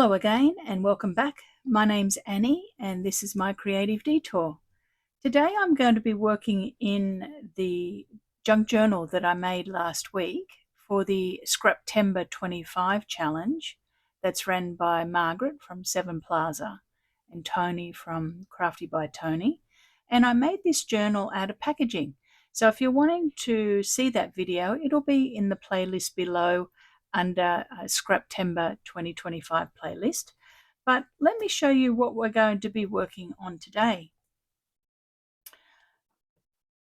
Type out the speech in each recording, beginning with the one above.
Hello again and welcome back. My name's Annie and this is my creative detour. Today I'm going to be working in the junk journal that I made last week for the Scraptember 25 challenge that's run by Margaret from Seven Plaza and Toni from Crafty by Toni. And I made this journal out of packaging. So if you're wanting to see that video, it'll be in the playlist below under Scraptember 2025 playlist. But let me show you what we're going to be working on today.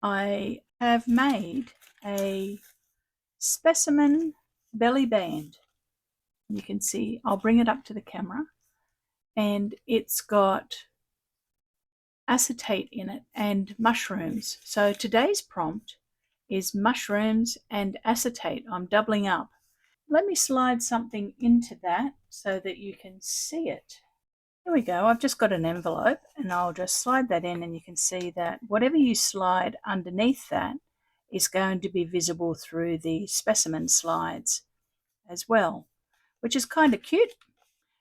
I have made a specimen belly band. You can see, I'll bring it up to the camera, and it's got acetate in it and mushrooms. So today's prompt is mushrooms and acetate. I'm doubling up. Let me slide something into that so that you can see it. Here we go. I've just got an envelope and I'll just slide that in, and you can see that whatever you slide underneath that is going to be visible through the specimen slides as well, which is kind of cute.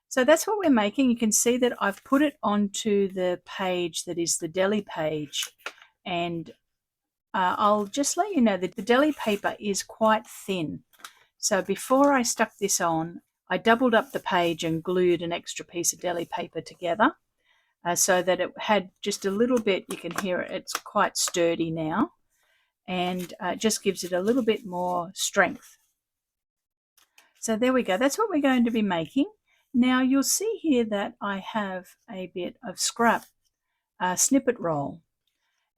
So that's what we're making. You can see that I've put it onto the page that is the deli page, and I'll just let you know that the deli paper is quite thin. So before I stuck this on, I doubled up the page and glued an extra piece of deli paper together so that it had just a little bit, you can hear it, it's quite sturdy now, and it just gives it a little bit more strength. So there we go, that's what we're going to be making. Now you'll see here that I have a bit of scrap snippet roll,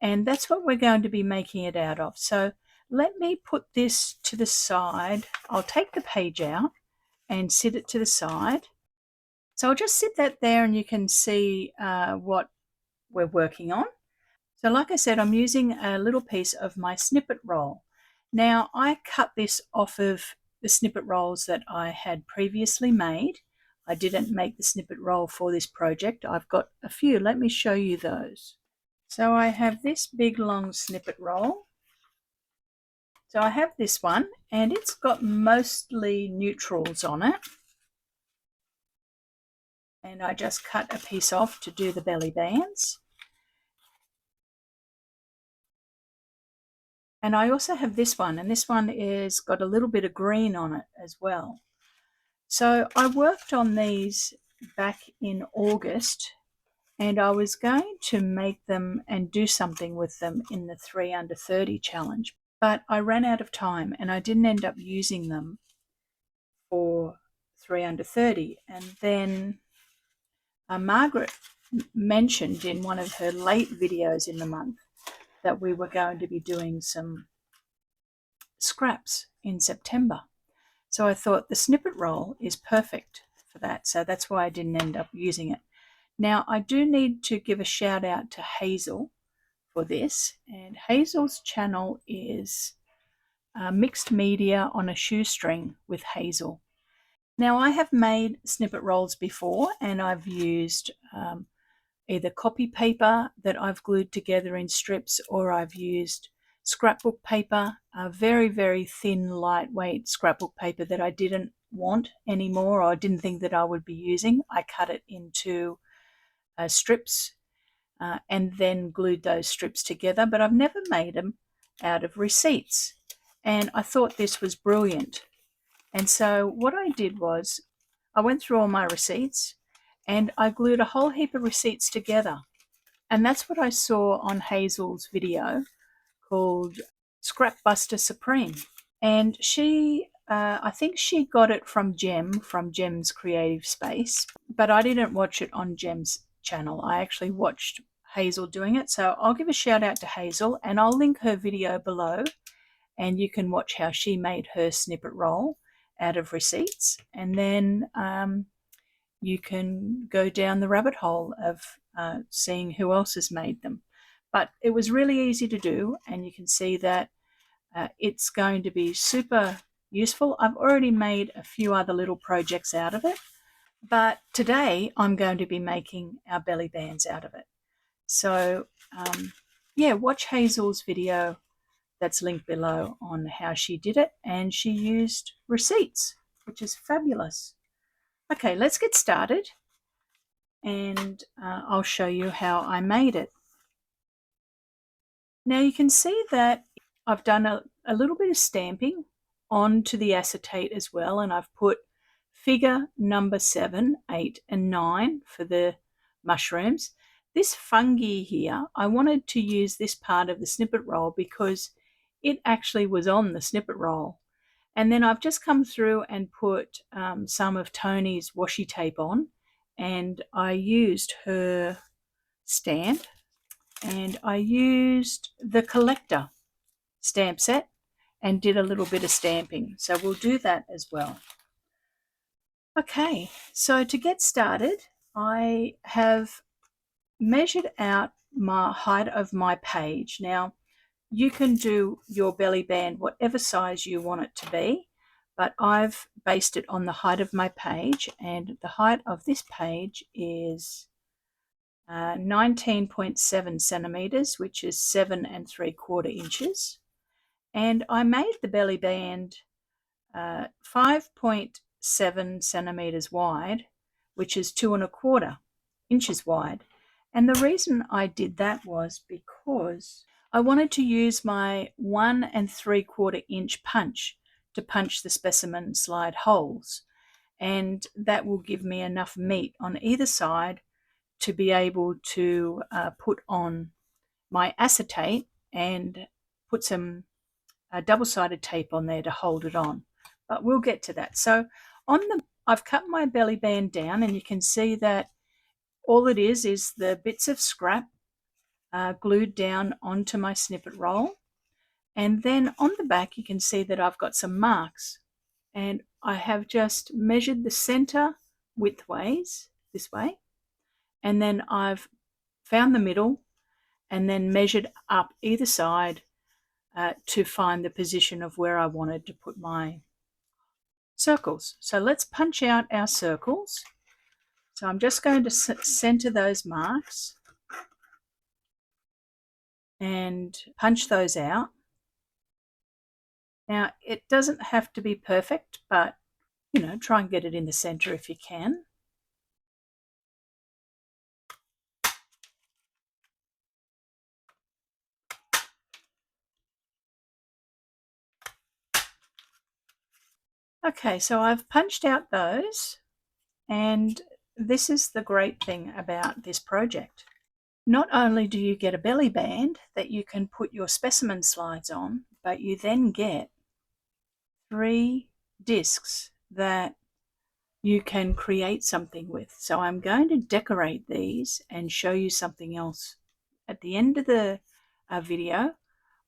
and that's what we're going to be making it out of. So let me put this to the side. I'll take the page out and sit it to the side. So I'll just sit that there and you can see what we're working on. So like I said, I'm using a little piece of my snippet roll. Now I cut this off of the snippet rolls that I had previously made. I didn't make the snippet roll for this project. I've got a few. Let me show you those. So I have this big long snippet roll. So I have this one, and it's got mostly neutrals on it. And I just cut a piece off to do the belly bands. And I also have this one, and this one is got a little bit of green on it as well. So I worked on these back in August, and I was going to make them and do something with them in the 3 under 30 challenge. But I ran out of time and I didn't end up using them for 3 under 30. And then Margaret mentioned in one of her late videos in the month that we were going to be doing some scraps in September. So I thought the snippet roll is perfect for that. So that's why I didn't end up using it. Now I do need to give a shout out to Hazel for this, and Hazel's channel is Mixed Media on a Shoestring with Hazel. Now I have made snippet rolls before, and I've used either copy paper that I've glued together in strips, or I've used scrapbook paper, very, very thin, lightweight scrapbook paper that I didn't want anymore, or I didn't think that I would be using. I cut it into strips and then glued those strips together, but I've never made them out of receipts. And I thought this was brilliant. And so what I did was I went through all my receipts and I glued a whole heap of receipts together. And that's what I saw on Hazel's video called Scrap Buster Supreme. And she, I think she got it from Gem's Creative Space, but I didn't watch it on Gem's channel. I actually watched Hazel doing it. So I'll give a shout out to Hazel, and I'll link her video below, and you can watch how she made her snippet roll out of receipts, and then you can go down the rabbit hole of seeing who else has made them. But it was really easy to do, and you can see that it's going to be super useful. I've already made a few other little projects out of it, but today I'm going to be making our belly bands out of it. So yeah, watch Hazel's video that's linked below on how she did it, and she used receipts, which is fabulous. Okay, let's get started, and I'll show you how I made it. Now you can see that I've done a little bit of stamping onto the acetate as well, and I've put figure number 7, 8 and 9 for the mushrooms. This fungi here, I wanted to use this part of the snippet roll because it actually was on the snippet roll. And then I've just come through and put some of Toni's washi tape on, and I used her stamp, and I used the collector stamp set and did a little bit of stamping. So we'll do that as well. Okay, so to get started, I have measured out my height of my page. Now, you can do your belly band whatever size you want it to be, but I've based it on the height of my page, and the height of this page is 19.7 centimeters, which is 7 3/4 inches. And I made the belly band 5.7 centimeters wide, which is 2 1/4 inches wide. And the reason I did that was because I wanted to use my 1 3/4 inch punch to punch the specimen slide holes. And that will give me enough meat on either side to be able to put on my acetate and put some double-sided tape on there to hold it on. But we'll get to that. So I've cut my belly band down, and you can see that all it is the bits of scrap glued down onto my snippet roll. And then on the back you can see that I've got some marks, and I have just measured the center widthways this way, and then I've found the middle and then measured up either side to find the position of where I wanted to put my circles. So let's punch out our circles. So I'm just going to center those marks and punch those out. Now, it doesn't have to be perfect, but try and get it in the center if you can. Okay, so I've punched out those, and this is the great thing about this project. Not only do you get a belly band that you can put your specimen slides on, but you then get 3 discs that you can create something with. So I'm going to decorate these and show you something else. At the end of the video,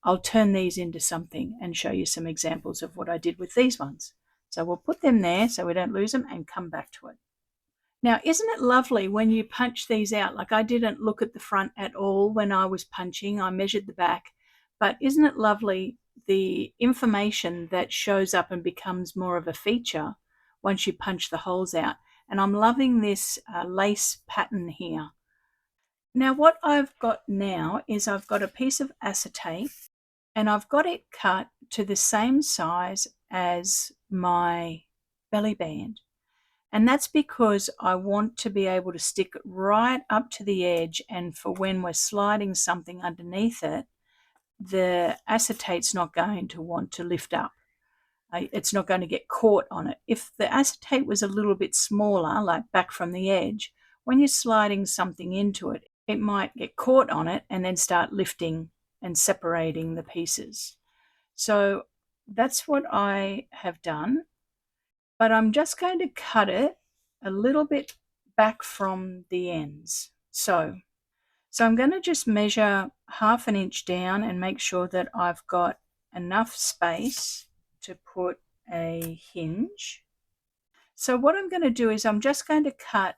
I'll turn these into something and show you some examples of what I did with these ones. So we'll put them there so we don't lose them and come back to it. Now, isn't it lovely when you punch these out? Like, I didn't look at the front at all when I was punching. I measured the back. But isn't it lovely the information that shows up and becomes more of a feature once you punch the holes out? And I'm loving this lace pattern here. Now, what I've got now is I've got a piece of acetate, and I've got it cut to the same size as my belly band. And that's because I want to be able to stick it right up to the edge, and for when we're sliding something underneath it, the acetate's not going to want to lift up. It's not going to get caught on it. If the acetate was a little bit smaller, like back from the edge, when you're sliding something into it, it might get caught on it and then start lifting and separating the pieces. So that's what I have done. But I'm just going to cut it a little bit back from the ends. So I'm going to just measure 1/2 inch down and make sure that I've got enough space to put a hinge. So what I'm going to do is I'm just going to cut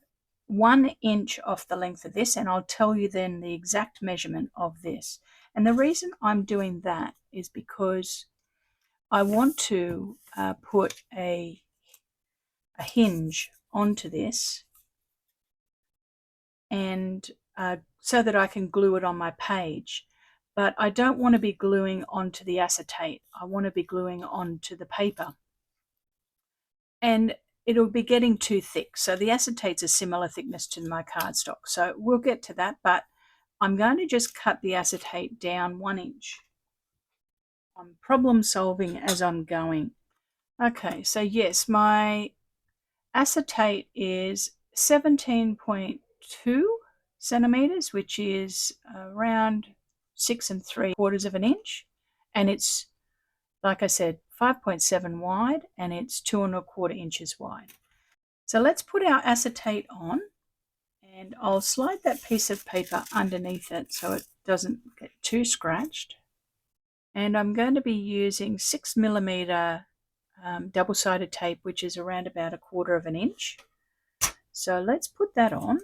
1 inch off the length of this, and I'll tell you then the exact measurement of this. And the reason I'm doing that is because I want to put a hinge onto this, and so that I can glue it on my page. But I don't want to be gluing onto the acetate. I want to be gluing onto the paper. And it'll be getting too thick. So the acetate's a similar thickness to my cardstock. So we'll get to that, but I'm going to just cut the acetate down 1 inch. I'm problem solving as I'm going. Okay, so yes, my acetate is 17.2 centimeters, which is around 6 3/4 of an inch, and it's, like I said, 5.7 wide, and it's 2 1/4 inches wide. So let's put our acetate on, and I'll slide that piece of paper underneath it so it doesn't get too scratched. And I'm going to be using 6mm double-sided tape, which is around about 1/4 of an inch. So let's put that on,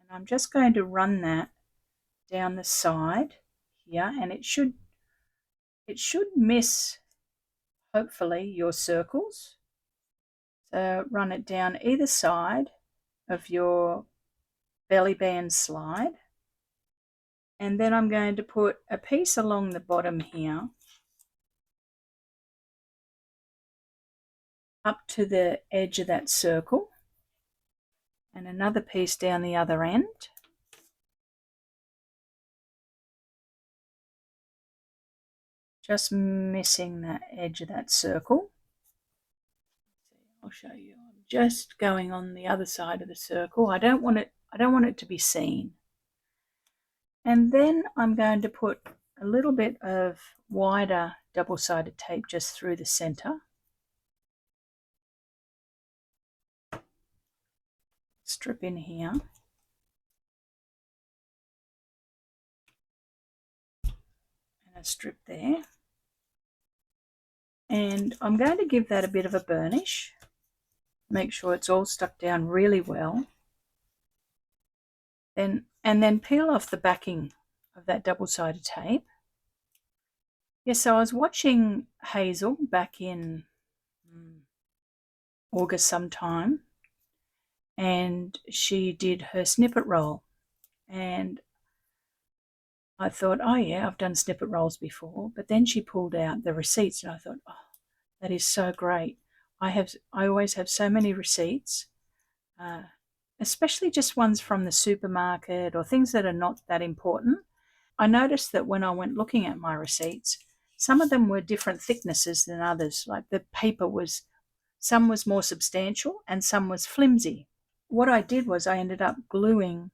and I'm just going to run that down the side here, and it should miss, hopefully, your circles. So run it down either side of your belly band slide, and then I'm going to put a piece along the bottom here up to the edge of that circle, and another piece down the other end. Just missing that edge of that circle. I'll show you. I'm just going on the other side of the circle. I don't want it to be seen. And then I'm going to put a little bit of wider double-sided tape just through the center. Strip in here. And a strip there. And I'm going to give that a bit of a burnish. Make sure it's all stuck down really well. And then peel off the backing of that double-sided tape. Yes, so I was watching Hazel back in August sometime, and she did her snippet roll, and I thought, oh yeah, I've done snippet rolls before, but then she pulled out the receipts, and I thought, oh, that is so great. I always have so many receipts, especially just ones from the supermarket or things that are not that important. I noticed that when I went looking at my receipts, some of them were different thicknesses than others. Like the paper some was more substantial and some was flimsy. What I did was I ended up gluing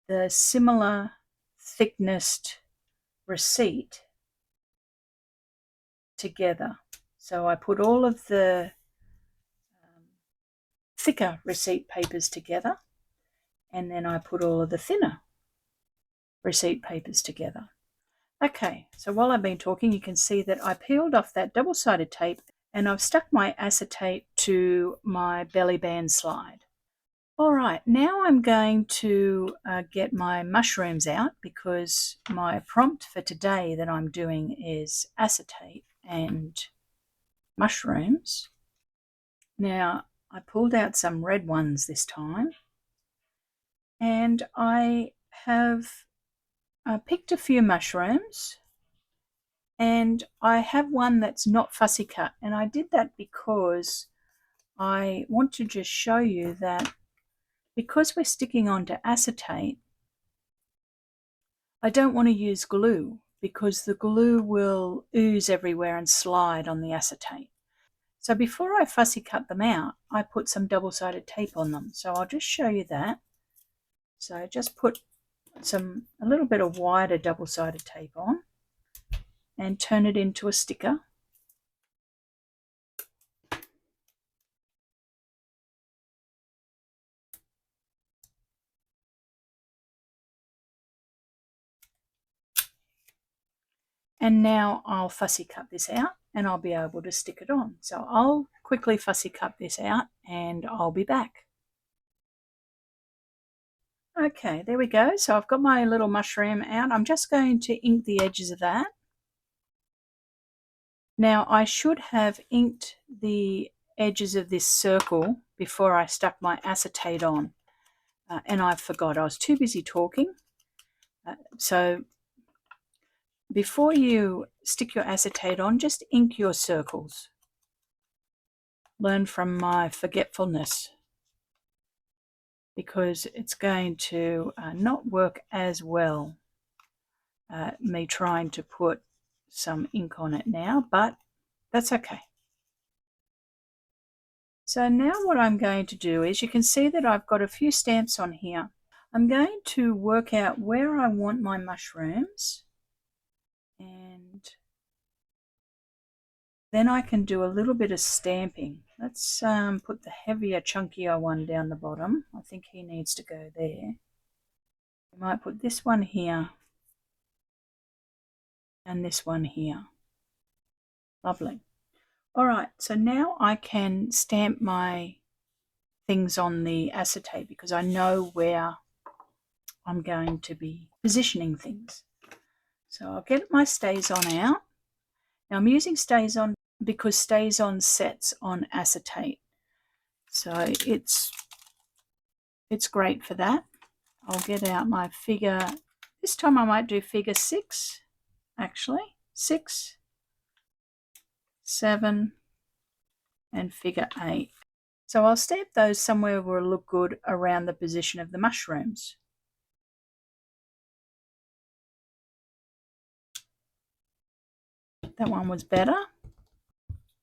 the similar thicknessed receipt together. So I put all of the thicker receipt papers together, and then I put all of the thinner receipt papers together. Okay, so while I've been talking, you can see that I peeled off that double-sided tape and I've stuck my acetate to my belly band slide. All right, now I'm going to get my mushrooms out, because my prompt for today that I'm doing is acetate and mushrooms. Now, I pulled out some red ones this time, and I have picked a few mushrooms, and I have one that's not fussy cut, and I did that because I want to just show you that because we're sticking onto acetate, I don't want to use glue, because the glue will ooze everywhere and slide on the acetate. So before I fussy cut them out, I put some double-sided tape on them. So I'll just show you that. So just put a little bit of wider double-sided tape on and turn it into a sticker. And now I'll fussy cut this out and I'll be able to stick it on. So I'll quickly fussy cut this out and I'll be back. Okay, there we go. So I've got my little mushroom out. I'm just going to ink the edges of that. Now I should have inked the edges of this circle before I stuck my acetate on, and I forgot. I was too busy talking. So before you stick your acetate on, just ink your circles. learn from my forgetfulness, because it's going to not work as well, me trying to put some ink on it now, but that's okay. So now what I'm going to do is, you can see that I've got a few stamps on here. I'm going to work out where I want my mushrooms, and then I can do a little bit of stamping. Let's put the heavier, chunkier one down the bottom. I think he needs to go there. We might put this one here and this one here. Lovely. All right, so now I can stamp my things on the acetate, because I know where I'm going to be positioning things. So I'll get my StazOn out. Now I'm using StazOn because StazOn sets on acetate, so it's great for that. I'll get out my figure. This time I might do figure 6, actually. 6, 7, and figure 8. So I'll stamp those somewhere where it'll look good around the position of the mushrooms. That one was better.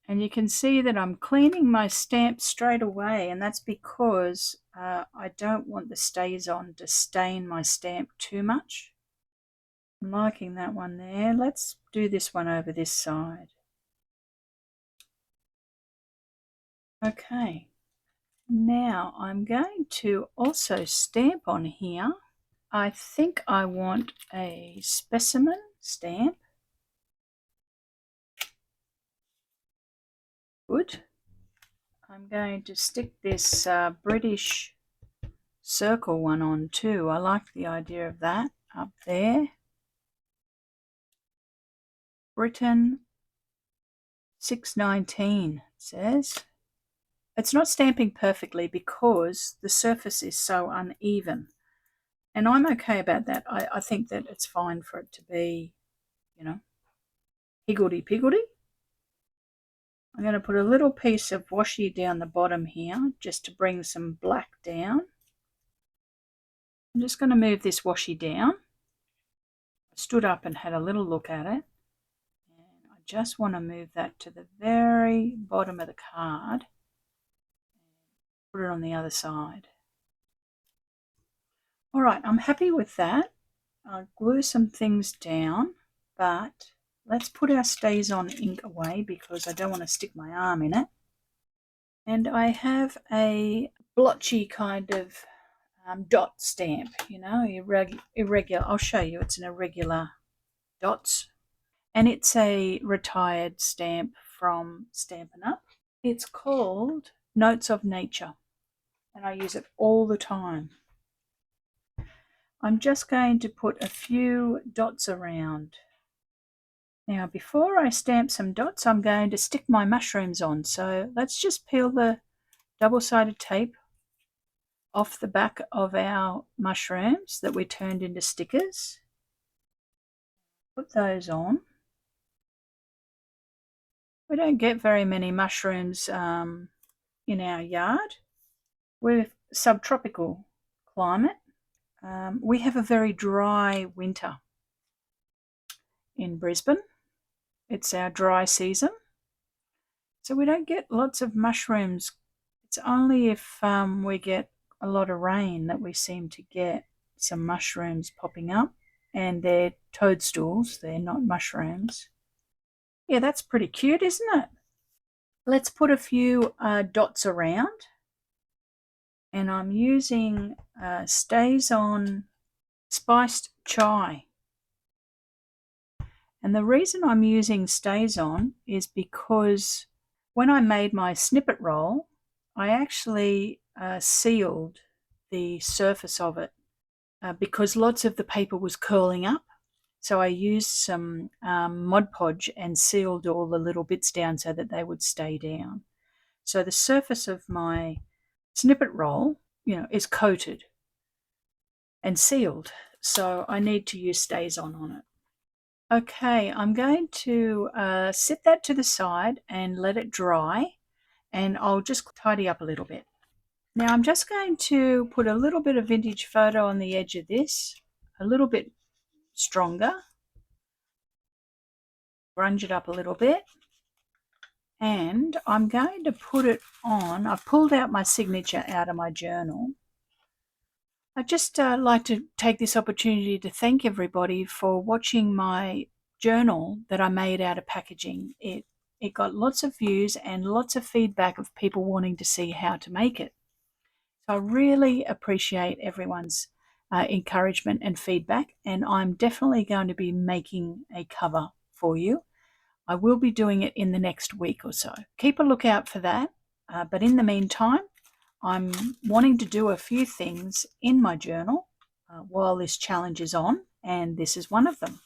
And you can see that I'm cleaning my stamp straight away, and that's because I don't want the StazOn to stain my stamp too much. I'm liking that one there. Let's do this one over this side. Okay, now I'm going to also stamp on here. I think I want a specimen stamp. Good. I'm going to stick this British circle one on too. I like the idea of that up there. Britain 619 says. It's not stamping perfectly because the surface is so uneven. And I'm okay about that. I think that it's fine for it to be, you know, higgledy-piggledy. I'm going to put a little piece of washi down the bottom here just to bring some black down. I'm just going to move this washi down. I stood up and had a little look at it. And I just want to move that to the very bottom of the card. Put it on the other side. All right, I'm happy with that. I'll glue some things down, but let's put our StazOn ink away because I don't want to stick my arm in it. And I have a blotchy kind of dot stamp, you know, irregular. I'll show you, it's an irregular dots. And it's a retired stamp from Stampin' Up. It's called Notes of Nature, and I use it all the time. I'm just going to put a few dots around. Now, before I stamp some dots, I'm going to stick my mushrooms on. So let's just peel the double-sided tape off the back of our mushrooms that we turned into stickers. Put those on. We don't get very many mushrooms in our yard. We're subtropical climate. We have a very dry winter in Brisbane. It's our dry season. So we don't get lots of mushrooms. It's only if we get a lot of rain that we seem to get some mushrooms popping up. And they're toadstools, they're not mushrooms. Yeah, that's pretty cute, isn't it? Let's put a few dots around. And I'm using StazOn Spiced Chai. And the reason I'm using StazOn is because when I made my snippet roll, I actually sealed the surface of it because lots of the paper was curling up. So I used some Mod Podge and sealed all the little bits down so that they would stay down. So the surface of my snippet roll, you know, is coated and sealed. So I need to use StazOn on it. Okay, I'm going to sit that to the side and let it dry. and I'll just tidy up a little bit. Now I'm just going to put a little bit of vintage photo on the edge of this, a little bit stronger, grunge it up a little bit, and I'm going to put it on. I've pulled out my signature out of my journal. I'd just like to take this opportunity to thank everybody for watching my journal that I made out of packaging. It got lots of views and lots of feedback of people wanting to see how to make it. So I really appreciate everyone's encouragement and feedback, and I'm definitely going to be making a cover for you. I will be doing it in the next week or so. Keep a lookout for that, but in the meantime, I'm wanting to do a few things in my journal while this challenge is on, and this is one of them.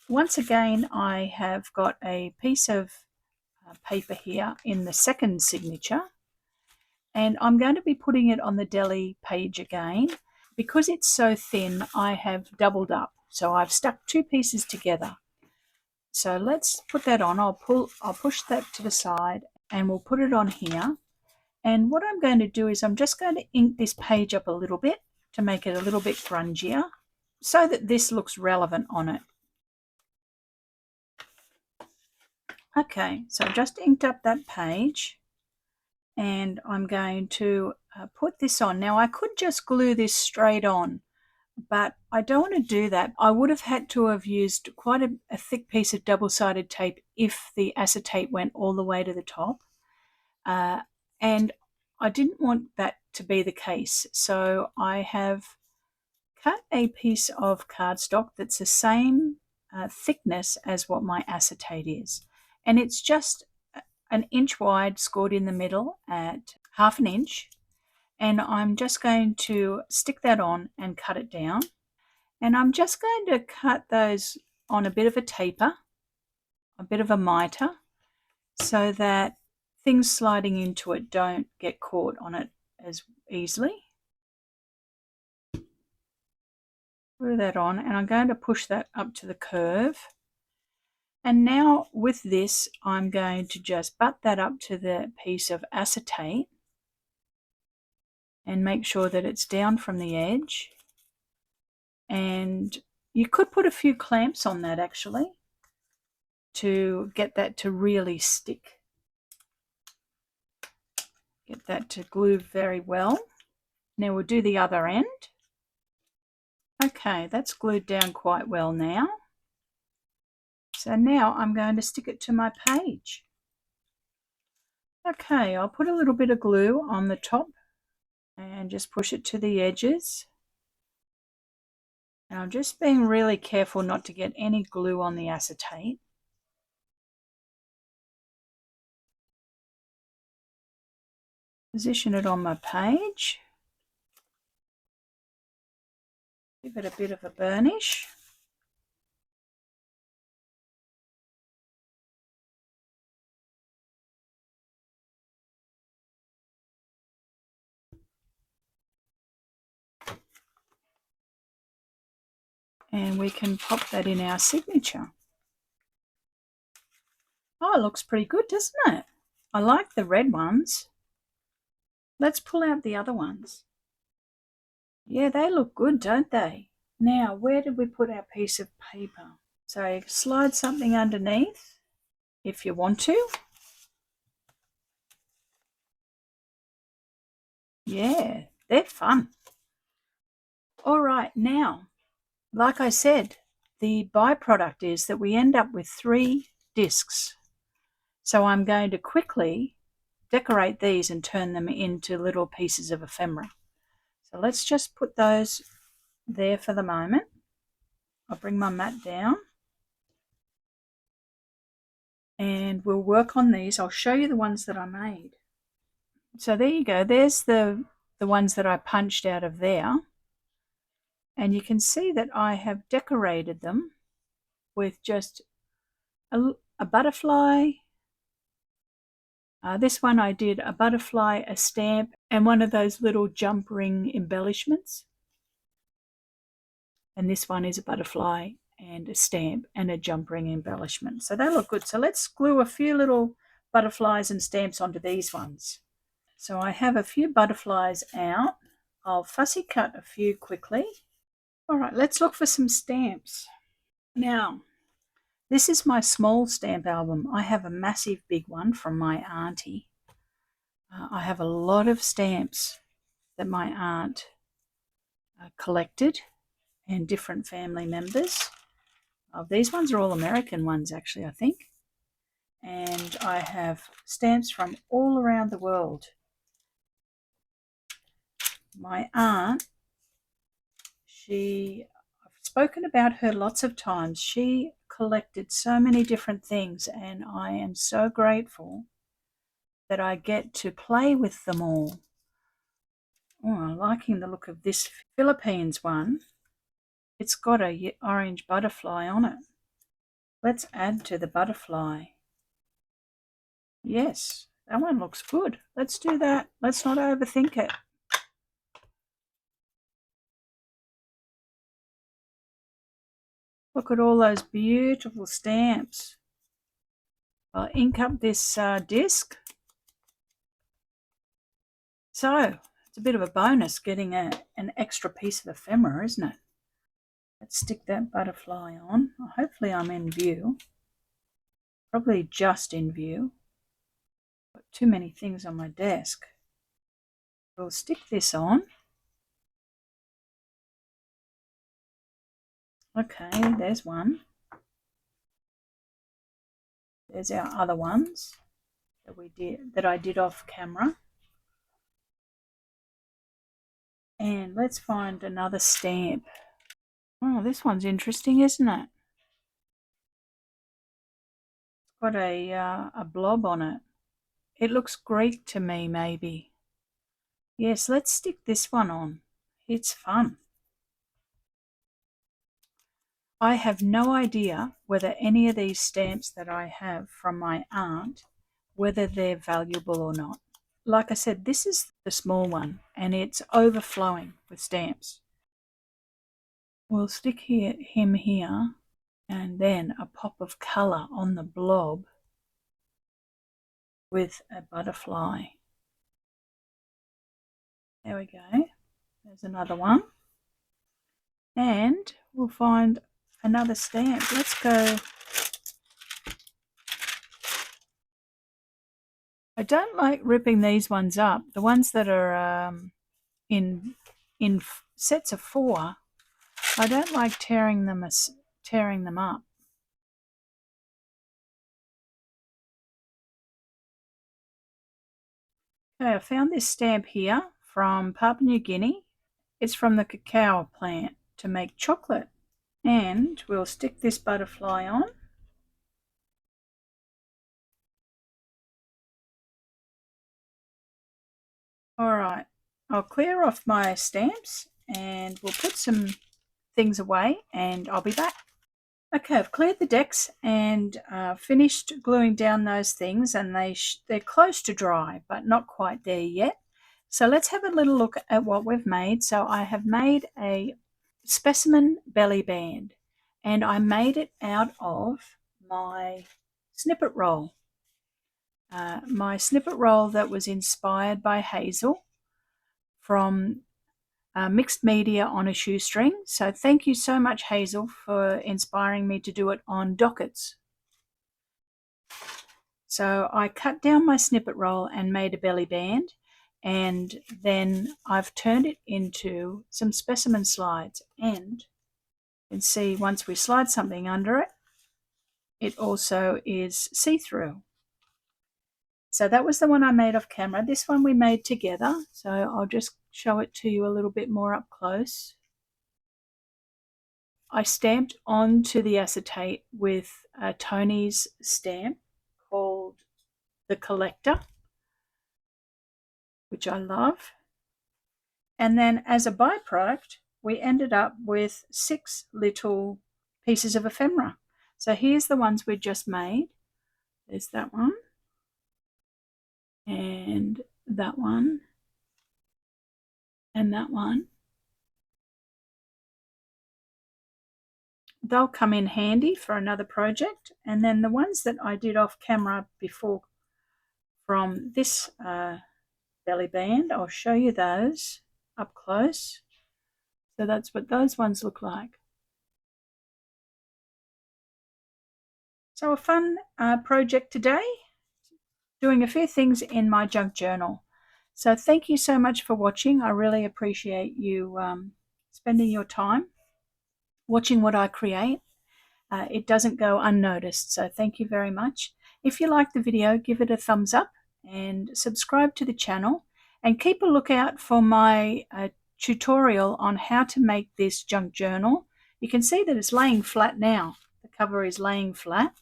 Once again, I have got a piece of paper here in the second signature, and I'm going to be putting it on the deli page again. Because it's so thin, I have doubled up. So I've stuck two pieces together. So let's put that on. I'll push that to the side and we'll put it on here. And what I'm going to do is I'm just going to ink this page up a little bit to make it a little bit grungier so that this looks relevant on it. Okay, so I've just inked up that page and I'm going to put this on. Now I could just glue this straight on, but I don't want to do that. I would have had to have used quite a thick piece of double-sided tape if the acetate went all the way to the top. And I didn't want that to be the case. So I have cut a piece of cardstock that's the same thickness as what my acetate is. And it's just an inch wide, scored in the middle at 1/2 inch. And I'm just going to stick that on and cut it down. And I'm just going to cut those on a bit of a taper, a bit of a mitre, so that things sliding into it don't get caught on it as easily. Put that on, and I'm going to push that up to the curve. And now with this, I'm going to just butt that up to the piece of acetate and make sure that it's down from the edge. And you could put a few clamps on that actually to get that to really stick. Get that to glue very well. Now we'll do the other end. Okay, that's glued down quite well now. So now I'm going to stick it to my page. Okay, I'll put a little bit of glue on the top and just push it to the edges. And I'm just being really careful not to get any glue on the acetate. Position it on my page. Give it a bit of a burnish. And we can pop that in our signature. Oh, it looks pretty good, doesn't it? I like the red ones. Let's pull out the other ones. Yeah, they look good, don't they? Now, where did we put our piece of paper? So slide something underneath if you want to. Yeah, they're fun. All right, now, like I said, the byproduct is that we end up with 3 discs. So I'm going to quickly decorate these and turn them into little pieces of ephemera. So let's just put those there for the moment. I'll bring my mat down and we'll work on these. I'll show you the ones that I made. So there you go. There's the ones that I punched out of there. And you can see that I have decorated them with just a butterfly. This one I did a butterfly, a stamp, and one of those little jump ring embellishments. And this one is a butterfly and a stamp and a jump ring embellishment. So they look good. So let's glue a few little butterflies and stamps onto these ones. So I have a few butterflies out. I'll fussy cut a few quickly. All right, let's look for some stamps. Now, this is my small stamp album. I have a massive big one from my auntie. I have a lot of stamps that my aunt collected and different family members. These ones are all American ones, actually, I think. And I have stamps from all around the world. My aunt, I've spoken about her lots of times. She collected so many different things, and I am so grateful that I get to play with them all. Oh, I'm liking the look of this Philippines one. It's got a orange butterfly on it. Let's add to the butterfly. Yes, that one looks good. Let's do that. Let's not overthink it. Look at all those beautiful stamps. I'll ink up this disc. So, it's a bit of a bonus getting an extra piece of ephemera, isn't it? Let's stick that butterfly on. Hopefully I'm in view. Probably just in view. Got too many things on my desk. We'll stick this on. Okay, there's one. There's our other ones that I did off camera. And let's find another stamp. Oh, this one's interesting, isn't it? It's got a blob on it. It looks Greek to me, maybe. Yes, let's stick this one on. It's fun. I have no idea whether any of these stamps that I have from my aunt, whether they're valuable or not. Like I said, this is the small one, and it's overflowing with stamps. We'll stick him here, and then a pop of colour on the blob with a butterfly. There we go. There's another one. And we'll find another stamp. Let's go. I don't like ripping these ones up. The ones that are in sets of 4, I don't like tearing them up. Okay, I found this stamp here from Papua New Guinea. It's from the cacao plant to make chocolate. And we'll stick this butterfly on. All right, I'll clear off my stamps and we'll put some things away and I'll be back. Okay, I've cleared the decks and finished gluing down those things, and they're close to dry but not quite there yet. So let's have a little look at what we've made. So I have made a specimen belly band, and I made it out of my snippet roll. My snippet roll that was inspired by Hazel from Mixed Media on a Shoestring. So thank you so much, Hazel, for inspiring me to do it on dockets. So I cut down my snippet roll and made a belly band, and then I've turned it into some specimen slides, and you can see once we slide something under it, it also is see-through. So that was the one I made off camera. This one we made together, so I'll just show it to you a little bit more up close. I stamped onto the acetate with Tony's stamp called The Collector, which I love. And then as a byproduct, we ended up with 6 little pieces of ephemera. So here's the ones we just made. There's that one, and that one, and that one. They'll come in handy for another project. And then the ones that I did off camera before from this belly band. I'll show you those up close. So that's what those ones look like. So a fun project today, doing a few things in my junk journal. So thank you so much for watching. I really appreciate you spending your time watching what I create. It doesn't go unnoticed, so thank you very much. If you like the video, give it a thumbs up and subscribe to the channel, and keep a lookout for my tutorial on how to make this junk journal. You can see that it's laying flat now. The cover is laying flat,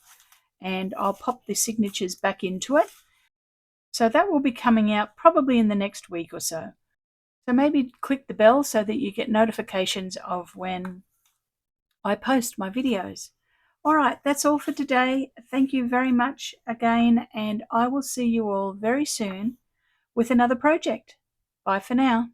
and I'll pop the signatures back into it. So that will be coming out probably in the next week or so. So maybe click the bell so that you get notifications of when I post my videos. All right, that's all for today. Thank you very much again, and I will see you all very soon with another project. Bye for now.